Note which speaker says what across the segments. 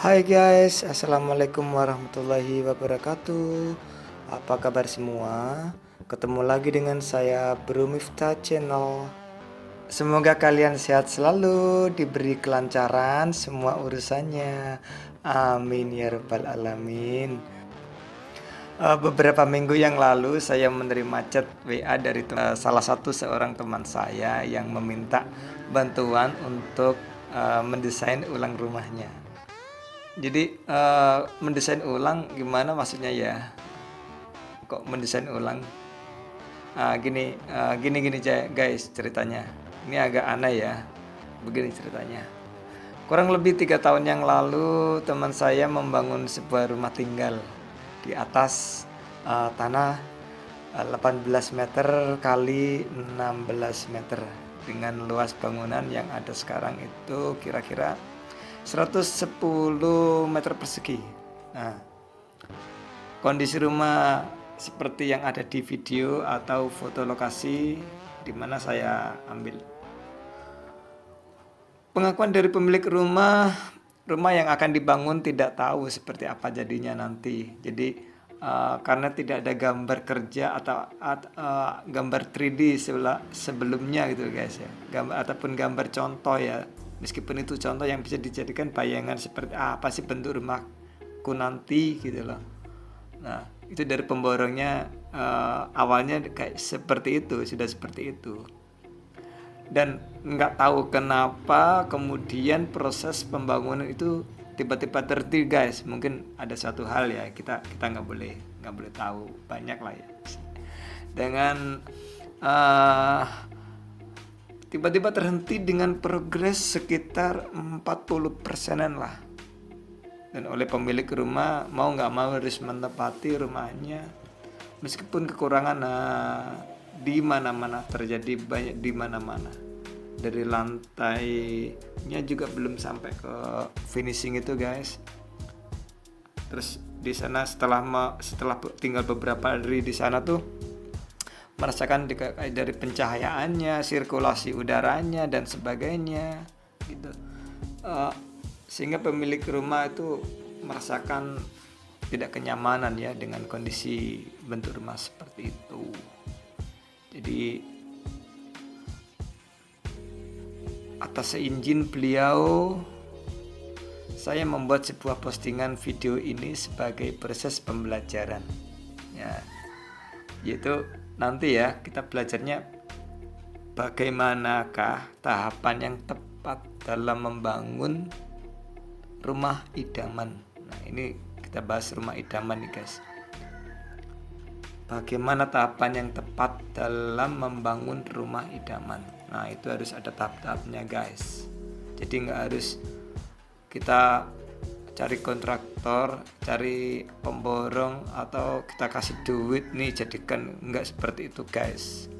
Speaker 1: Hai guys, assalamualaikum warahmatullahi wabarakatuh. Apa kabar semua? Ketemu lagi dengan saya Bro Miftah Channel. Semoga kalian sehat selalu, diberi kelancaran semua urusannya. Amin ya rabbal alamin. Beberapa minggu yang lalu saya menerima chat WA dari salah satu seorang teman saya yang meminta bantuan untuk mendesain ulang rumahnya. Jadi mendesain ulang gimana maksudnya ya? Kok mendesain ulang? Gini guys ceritanya. Ini agak aneh ya. Begini ceritanya. Kurang lebih 3 tahun yang lalu teman saya membangun sebuah rumah tinggal di atas tanah 18 meter kali 16 meter dengan luas bangunan yang ada sekarang itu kira-kira 110 meter persegi. Nah, kondisi rumah seperti yang ada di video atau foto lokasi di mana saya ambil. Pengakuan dari pemilik rumah yang akan dibangun tidak tahu seperti apa jadinya nanti. Jadi karena tidak ada gambar kerja atau gambar 3D sebelumnya gitu guys ya. Ataupun gambar contoh ya. Meskipun itu contoh yang bisa dijadikan bayangan seperti apa sih bentuk rumahku nanti gitu loh. Nah, itu dari pemborongnya awalnya kayak seperti itu, sudah seperti itu. Dan nggak tahu kenapa kemudian proses pembangunan itu tiba-tiba terhenti guys. Mungkin ada satu hal ya kita nggak boleh tahu banyak lah ya. Dengan tiba-tiba terhenti dengan progres sekitar 40%-an lah. Dan oleh pemilik rumah mau nggak mau harus menepati rumahnya meskipun kekurangan di mana-mana terjadi banyak di mana-mana. Dari lantainya juga belum sampai ke finishing itu guys. Terus di sana setelah tinggal beberapa hari di sana tuh merasakan dari pencahayaannya, sirkulasi udaranya dan sebagainya gitu. Sehingga pemilik rumah itu merasakan tidak kenyamanan ya dengan kondisi bentuk rumah seperti itu. Jadi atas seizin beliau saya membuat sebuah postingan video ini sebagai proses pembelajaran ya, yaitu nanti ya kita belajarnya bagaimanakah tahapan yang tepat dalam membangun rumah idaman. Nah ini kita bahas rumah idaman nih guys. Bagaimana tahapan yang tepat dalam membangun rumah idaman. Nah itu harus ada tahap-tahapnya guys. Jadi nggak harus kita cari kontraktor, cari pemborong atau kita kasih duit nih jadikan, nggak seperti itu guys.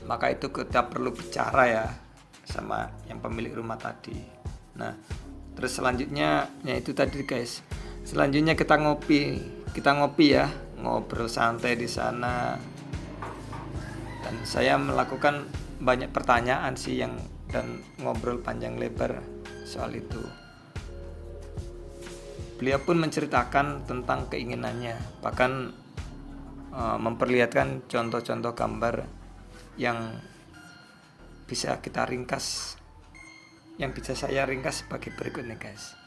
Speaker 1: Maka itu kita perlu bicara ya sama yang pemilik rumah tadi. Nah terus selanjutnya ya itu tadi guys. Selanjutnya kita ngopi ya, ngobrol santai di sana. Dan saya melakukan banyak pertanyaan sih dan ngobrol panjang lebar soal itu. Beliau pun menceritakan tentang keinginannya, bahkan memperlihatkan contoh-contoh gambar yang bisa kita ringkas, yang bisa saya ringkas sebagai berikut nih guys.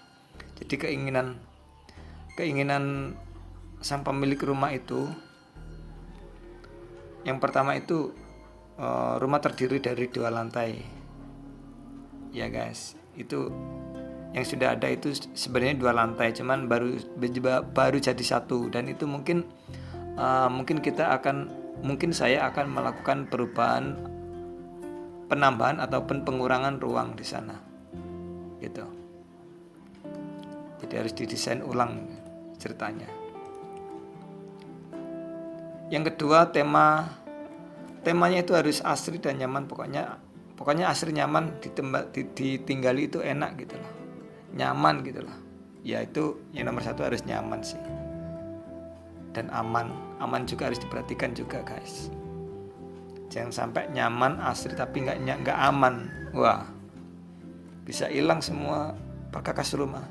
Speaker 1: Jadi keinginan sang pemilik rumah itu, yang pertama itu rumah terdiri dari 2 lantai ya guys. Itu yang sudah ada itu sebenarnya 2 lantai, cuman baru jadi 1. Dan itu mungkin saya akan melakukan perubahan, penambahan ataupun pengurangan ruang di sana gitu. Jadi harus didesain ulang ceritanya. Yang kedua temanya itu harus asri dan nyaman. Pokoknya asri nyaman, ditinggali itu enak gitu loh, nyaman gitu loh. Ya itu yang nomor 1 harus nyaman sih. Dan aman juga harus diperhatikan juga guys. Jangan sampai nyaman asri tapi nggak aman. Wah, bisa hilang semua perkakas rumah.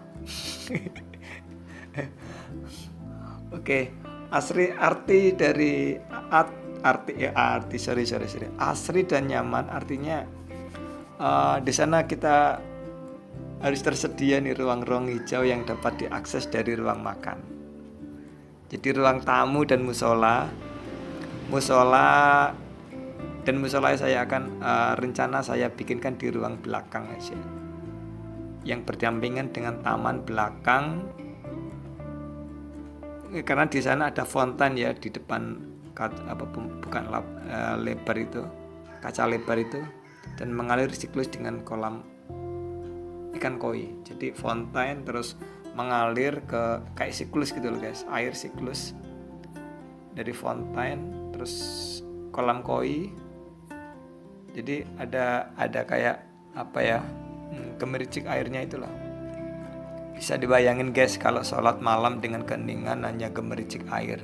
Speaker 1: Oke, arti dari asri dan nyaman artinya di sana kita harus tersedia nih ruang-ruang hijau yang dapat diakses dari ruang makan. Jadi ruang tamu dan musola saya akan rencana saya bikinkan di ruang belakang aja, yang berdampingan dengan taman belakang, karena di sana ada fontan ya di depan lebar itu, kaca lebar itu, dan mengalir siklus dengan kolam ikan koi. Jadi fontaine terus mengalir ke kayak siklus gitu loh guys, air siklus dari fontaine terus kolam koi. Jadi ada kayak gemericik airnya itulah. Bisa dibayangin guys kalau sholat malam dengan keningan hanya gemericik air.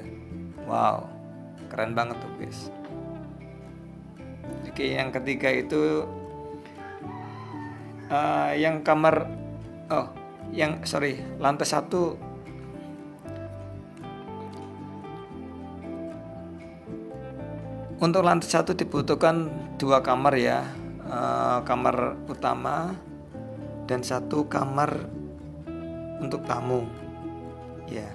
Speaker 1: Wow, keren banget tuh guys. Oke, yang ketiga itu lantai 1. Untuk lantai 1 dibutuhkan 2 kamar ya, kamar utama dan 1 kamar untuk tamu. Ya.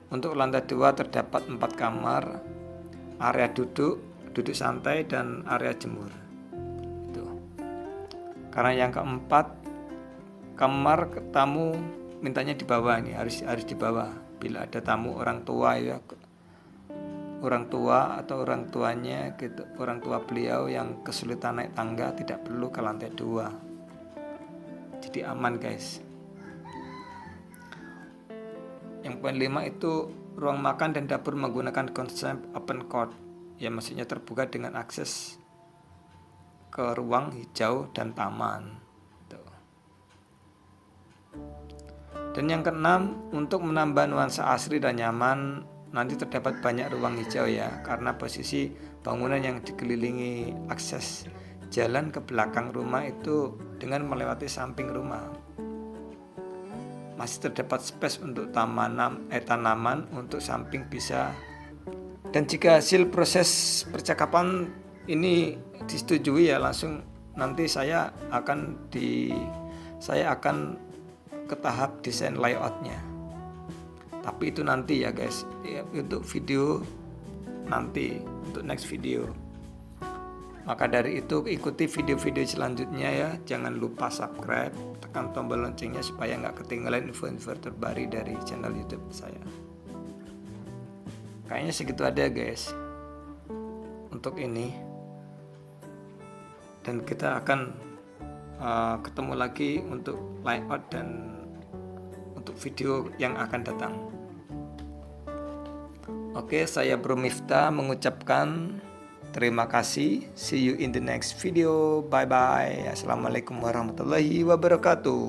Speaker 1: Untuk lantai 2 terdapat 4 kamar, area duduk santai dan area jemur. Itu. Karena yang keempat, kamar tamu mintanya di bawah nih, harus di bawah. Bila ada tamu orang tua atau orang tuanya gitu, orang tua beliau yang kesulitan naik tangga tidak perlu ke lantai 2. Jadi aman guys. Yang poin 5 itu ruang makan dan dapur menggunakan konsep open court, ya maksudnya terbuka dengan akses ke ruang hijau dan taman. Dan yang keenam, untuk menambah nuansa asri dan nyaman, nanti terdapat banyak ruang hijau ya, karena posisi bangunan yang dikelilingi akses jalan ke belakang rumah itu dengan melewati samping rumah. Masih terdapat space untuk tanaman untuk samping bisa. Dan jika hasil proses percakapan ini disetujui ya, langsung nanti saya akan ke tahap desain layoutnya. Tapi itu nanti ya guys, ya, untuk video nanti, untuk next video. Maka dari itu ikuti video-video selanjutnya ya. Jangan lupa subscribe, tekan tombol loncengnya supaya nggak ketinggalan info-info terbaru dari channel YouTube saya. Kayaknya segitu aja guys untuk ini. Dan kita akan ketemu lagi untuk layout dan untuk video yang akan datang. Oke, saya Bro Miftah mengucapkan terima kasih. See you in the next video. Bye bye. Assalamualaikum warahmatullahi wabarakatuh.